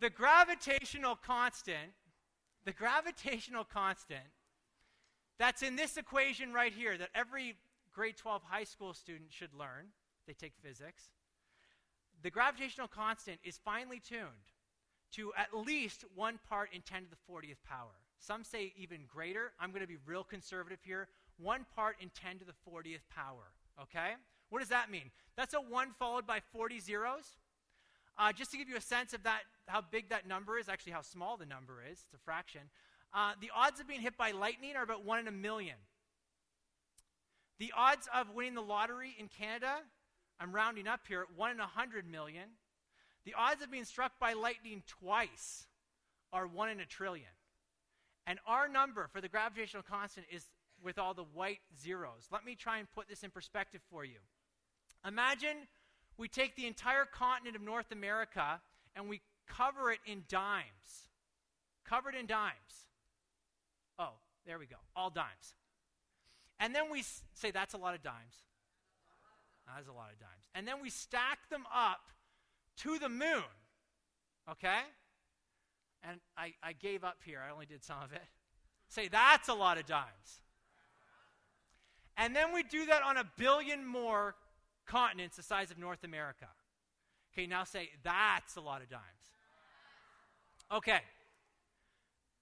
The gravitational constant that's in this equation right here that every grade 12 high school student should learn if they take physics. The gravitational constant is finely tuned to at least 1 part in 10 to the 40th power. Some say even greater. I'm going to be real conservative here. 1 part in 10 to the 40th power, okay? What does that mean? That's a 1 followed by 40 zeros. Just to give you a sense of that, how big that number is, actually how small the number is, it's a fraction. The odds of being hit by lightning are about 1 in a million. The odds of winning the lottery in Canada, I'm rounding up here, 1 in 100 million. The odds of being struck by lightning twice are 1 in a trillion. And our number for the gravitational constant is with all the white zeros. Let me try and put this in perspective for you. Imagine we take the entire continent of North America and we cover it in dimes. Covered in dimes. Oh, there we go. All dimes. And then we say that's a lot of dimes. That's a lot of dimes. And then we stack them up to the moon. Okay? And I gave up here. I only did some of it. Say that's a lot of dimes. And then we do that on 1 billion more continents the size of North America. Okay, now say that's a lot of dimes. Okay.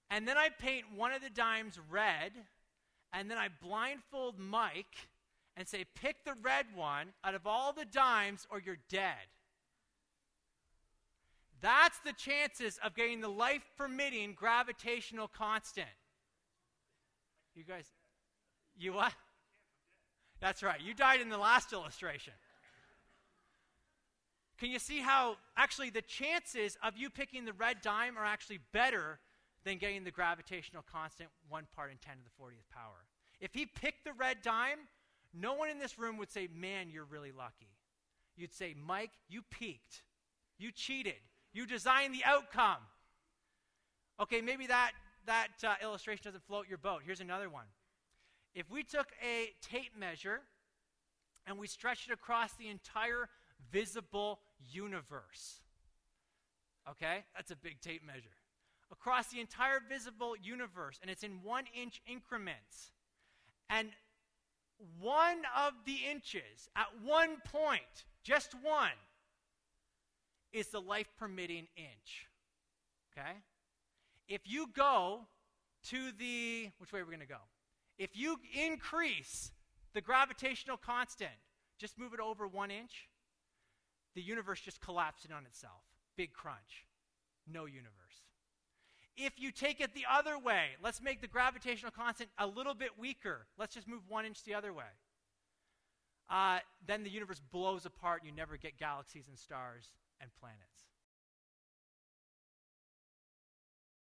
And then I paint one of the dimes red, and then I blindfold Mike and say, pick the red one out of all the dimes or you're dead. That's the chances of getting the life-permitting gravitational constant. You guys, you what? That's right. You died in the last illustration. Can you see how actually the chances of you picking the red dime are actually better than getting the gravitational constant 1 part in 10 to the 40th power? If he picked the red dime, no one in this room would say, man, you're really lucky. You'd say, Mike, you peaked. You cheated. You designed the outcome. Okay, maybe that illustration doesn't float your boat. Here's another one. If we took a tape measure and we stretched it across the entire visible universe, okay, that's a big tape measure, across the entire visible universe, and it's in 1-inch increments, and one of the inches at one point, just one, is the life-permitting inch, okay? If you go to the, which way are we going to go? If you increase the gravitational constant, just move it over 1 inch, the universe just collapses on itself. Big crunch. No universe. If you take it the other way, let's make the gravitational constant a little bit weaker. Let's just move 1 inch the other way. Then the universe blows apart and you never get galaxies and stars and planets.